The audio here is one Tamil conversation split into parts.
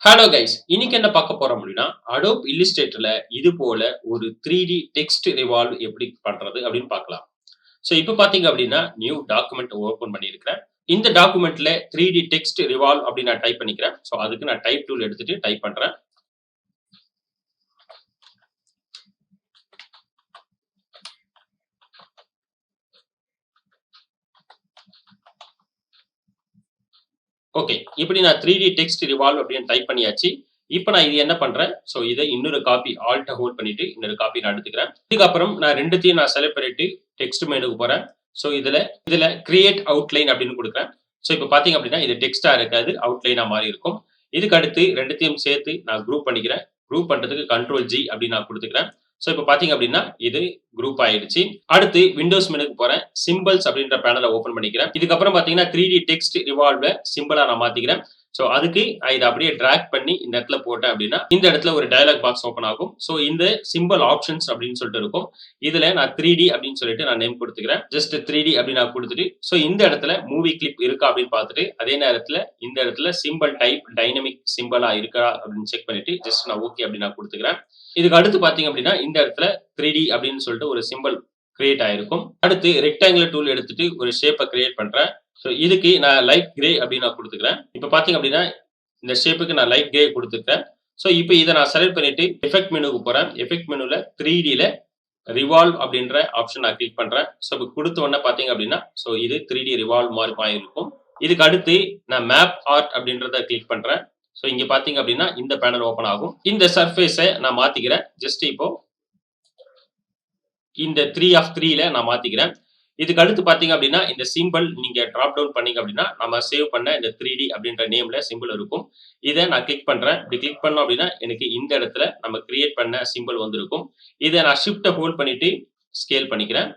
ஹலோ கைஸ், இன்னைக்கு என்ன பார்க்க போறோம் அப்படின்னா, Adobe Illustratorல இது போல ஒரு 3D டெக்ஸ்ட் ரிவால்வ் எப்படி பண்றது அப்படின்னு பார்க்கலாம். ஸோ இப்போ பார்த்தீங்க அப்படின்னா, நியூ டாக்குமெண்ட் ஓப்பன் பண்ணியிருக்கிறேன். இந்த டாக்குமெண்ட்ல 3D டெக்ஸ்ட் ரிவால்வ் அப்படின்னு நான் டைப் பண்ணிக்கிறேன். ஸோ அதுக்கு நான் டைப் டூல் எடுத்துட்டு டைப் பண்றேன். ஓகே, இப்படி நான் 3D டெக்ஸ்ட் ரிவால்வ் அப்படின்னு டைப் பண்ணியாச்சு. இப்போ நான் இது என்ன பண்றேன், ஸோ இதை இன்னொரு காப்பி ஆல்ட்ட ஹோல்ட் பண்ணிட்டு இன்னொரு காப்பி நான் எடுத்துக்கிறேன். இதுக்கப்புறம் நான் ரெண்டுத்தையும் நான் செலக்ட் பண்ணிட்டு டெக்ஸ்ட் மெனுக்கு போறேன். ஸோ இதுல இதுல கிரியேட் அவுட்லைன் அப்படின்னு கொடுக்குறேன். ஸோ இப்போ பார்த்தீங்க அப்படின்னா இது டெக்ஸ்டா இருக்காது, அவுட்லைனா மாறி இருக்கும். இதுக்கு அடுத்து ரெண்டுத்தையும் சேர்த்து நான் குரூப் பண்ணிக்கிறேன். குரூப் பண்றதுக்கு கண்ட்ரோல் ஜி அப்படின்னு நான் கொடுத்துக்கிறேன். ஸோ இப்போ பார்த்தீங்க அப்படின்னா இது குரூப் ஆயிடுச்சு. அடுத்து விண்டோஸ் மெனுக்கு போறேன். சிம்பிள்ஸ் அப்படின்ற பேனலை ஓப்பன் பண்ணிக்கிறேன். இதுக்கப்புறம் பார்த்தீங்கன்னா 3D டெக்ஸ்ட் ரிவால்வ சிம்பிளா நான் மாத்திக்கிறேன். ஸோ அதுக்கு இதை அப்படியே டிராக் பண்ணி இந்த இடத்துல போட்டேன் அப்படின்னா இந்த இடத்துல ஒரு டயலாக் பாக்ஸ் ஓப்பன் ஆகும். ஸோ இந்த சிம்பிள் ஆப்ஷன்ஸ் அப்படின்னு சொல்லிட்டு இருக்கும். இதுல நான் 3D அப்படின்னு சொல்லிட்டு நான் நேம் கொடுத்துக்கிறேன். ஜஸ்ட் 3D அப்படின்னு நான் கொடுத்துட்டு ஸோ இந்த இடத்துல மூவி கிளிப் இருக்கா அப்படின்னு பார்த்துட்டு அதே நேரத்துல இந்த இடத்துல சிம்பிள் டைப் டைனமிக் சிம்பிளா இருக்கா அப்படின்னு செக் பண்ணிட்டு ஜஸ்ட் நான் ஓகே அப்படின்னு நான் கொடுத்துக்கிறேன். இதுக்கு அடுத்து பாத்தீங்க அப்படின்னா இந்த இடத்துல 3D அப்படின்னு சொல்லிட்டு ஒரு சிம்பிள் கிரியேட் ஆயிருக்கும். அடுத்து ரெக்டாங்குலர் டூல் எடுத்துட்டு ஒரு ஷேப்பை கிரியேட் பண்றேன். ஸோ இதுக்கு நான் லைட் கிரே அப்படின்னு நான் கொடுத்துக்கிறேன். இப்போ பாத்தீங்க அப்படின்னா இந்த ஷேப்புக்கு நான் லைட் கிரே கொடுத்துட்டேன். ஸோ இப்போ இதை நான் செலக்ட் பண்ணிட்டு எஃபெக்ட் மெனுக்கு போறேன். எஃபெக்ட் மெனுல 3Dல ரிவால்வ் அப்படின்ற ஆப்ஷன் நான் கிளிக் பண்றேன். ஸோ இப்போ கொடுத்த உடனே பாத்தீங்க அப்படின்னா ஸோ இது 3D ரிவால்வ் மாதிரி இருக்கும். இதுக்கு அடுத்து நான் மேப் ஆர்ட் அப்படின்றத கிளிக் பண்றேன். ஸோ இங்க பாத்தீங்க அப்படின்னா இந்த பேனல் ஓப்பன் ஆகும். இந்த சர்ஃபேஸை நான் மாத்திக்கிறேன். ஜஸ்ட் இப்போ இந்த 3 ஆஃப் 3ல நான் மாத்திக்கிறேன். இதுக்கு அடுத்து பாத்தீங்க அப்படின்னா இந்த சிம்பிள் நீங்க டிராப் டவுன் பண்ணீங்க அப்படின்னா நம்ம சேவ் பண்ண இந்த 3D அப்படின்ற நேம்ல சிம்பிள் இருக்கும். இதை நான் கிளிக் பண்றேன். இப்படி கிளிக் பண்ணோம் அப்படின்னா எனக்கு இந்த இடத்துல நம்ம கிரியேட் பண்ண சிம்பிள் வந்திருக்கும். இதை நான் ஷிஃப்ட்டை ஹோல்ட் பண்ணிட்டு ஸ்கேல் பண்ணிக்கிறேன்.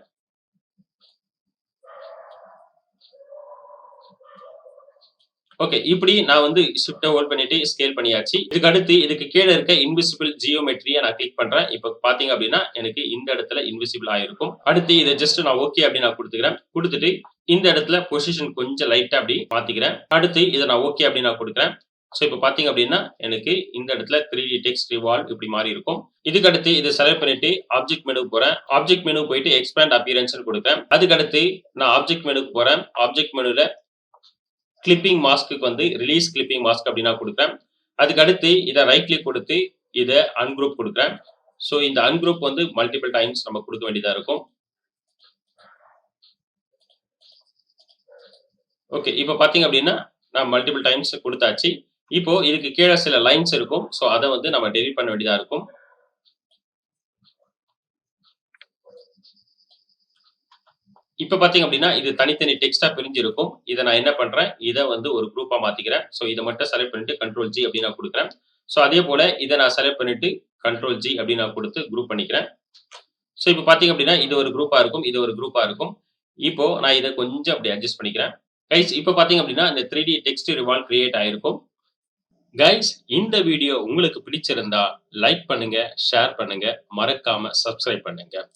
ஓகே, இப்படி நான் வந்து ஷிஃப்ட்டை ஹோல்ட் பண்ணிட்டு ஸ்கேல் பண்ணியாச்சு. இதுக்கு அடுத்து இதுக்கு கீழே இருக்க இன்விசிபிள் ஜியோமெட்ரியை நான் கிளிக் பண்றேன். இப்போ பாத்தீங்க அப்படின்னா எனக்கு இந்த இடத்துல இன்விசிபிள் ஆயிருக்கும். அடுத்து இதை ஜஸ்ட் நான் ஓகே அப்படின்னு நான் கொடுத்துக்கிறேன். கொடுத்துட்டு இந்த இடத்துல பொசிஷன் கொஞ்சம் லைட்டா அப்படி மாத்திக்கிறேன். அடுத்து இதை நான் ஓகே அப்படின்னு நான் கொடுக்குறேன். ஸோ இப்போ பாத்தீங்க அப்படின்னா எனக்கு இந்த இடத்துல 3D டெக்ஸ்ட் ரிவால்வ் இப்படி மாறி இருக்கும். இதுக்கு அடுத்து இதை செலக்ட் பண்ணிட்டு ஆப்ஜெக்ட் மெனுக்கு போறேன். ஆப்ஜெக்ட் மெனு போயிட்டு எக்ஸ்பேண்ட் அப்பியரன்ஸ் கொடுக்குறேன். அதுக்கு அடுத்து நான் ஆப்ஜெக்ட் மெனுக்கு போறேன். ஆப்ஜெக்ட் மெனுல கிளிப்பிங் மாஸ்க்கு வந்து ரிலீஸ் கிளிப்பிங் மாஸ்க் அப்படின்னா கொடுப்பேன். அதுக்கு அடுத்து இதை ரைட் கிளிக் கொடுத்து இதை அன்குரூப் கொடுக்குறேன். ஸோ இந்த அன்குரூப் வந்து மல்டிபிள் டைம்ஸ் நம்ம கொடுக்க வேண்டியதா இருக்கும். ஓகே, இப்போ பாத்தீங்க அப்படின்னா நான் மல்டிபிள் டைம்ஸ் கொடுத்தாச்சு. இப்போ இதுக்கு கீழே சில லைன்ஸ் இருக்கும். ஸோ அதை வந்து நம்ம டெலிட் பண்ண வேண்டியதா இருக்கும். இப்ப பாத்தீங்க அப்படின்னா இது தனித்தனி டெக்ஸ்டா பிரிஞ்சிருக்கும். இதை நான் என்ன பண்றேன், இதை வந்து ஒரு குரூப்பா மாத்திக்கிறேன். ஸோ இதை மட்டும் செலக்ட் பண்ணிட்டு கண்ட்ரோல் ஜி அப்படின்னு நான் கொடுக்குறேன். ஸோ அதே போல இதை நான் செலக்ட் பண்ணிட்டு கண்ட்ரோல் ஜி அப்படின்னு நான் கொடுத்து குரூப் பண்ணிக்கிறேன். ஸோ இப்போ பாத்தீங்க அப்படின்னா இது ஒரு குரூப்பா இருக்கும், இது ஒரு குரூப்பா இருக்கும். இப்போ நான் இதை கொஞ்சம் அப்படி அட்ஜஸ்ட் பண்ணிக்கிறேன். கைஸ் இப்போ பாத்தீங்க அப்படின்னா இந்த 3D டெக்ஸ்ட் ரிவால்வ் கிரியேட் ஆயிருக்கும். கைஸ் இந்த வீடியோ உங்களுக்கு பிடிச்சிருந்தா லைக் பண்ணுங்க, ஷேர் பண்ணுங்க, மறக்காம சப்ஸ்கிரைப் பண்ணுங்க.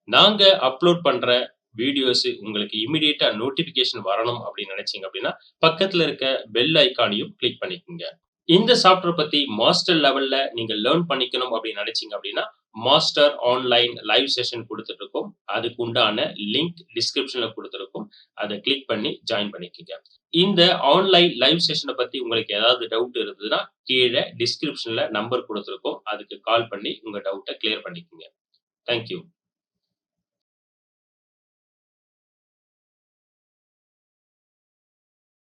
நாங்க அப்லோட் பண்ற வீடியோஸ் உங்களுக்கு இமிடியேட்டா நோட்டிபிகேஷன் வரணும் அப்படின்னு நினைச்சீங்க அப்படின்னா பக்கத்துல இருக்க பெல் ஐக்கானையும் கிளிக் பண்ணிக்கோங்க. இந்த சாஃப்ட்வேர் பத்தி மாஸ்டர் லெவல்ல நீங்க லேர்ன் பண்ணிக்கணும் அப்படின்னு நினைச்சீங்க அப்படின்னா மாஸ்டர் ஆன்லைன் லைவ் செஷன் கொடுத்துட்டு இருக்கோம். அதுக்கு உண்டான லிங்க் டிஸ்கிரிப்ஷன்ல கொடுத்துருக்கோம். அதை கிளிக் பண்ணி ஜாயின் பண்ணிக்கோங்க. இந்த ஆன்லைன் லைவ் செஷனை பத்தி உங்களுக்கு ஏதாவது டவுட் இருந்ததுன்னா கீழே டிஸ்கிரிப்ஷன்ல நம்பர் கொடுத்துருக்கோம். அதுக்கு கால் பண்ணி உங்க டவுட்டை கிளியர் பண்ணிக்கோங்க. தேங்க்யூ.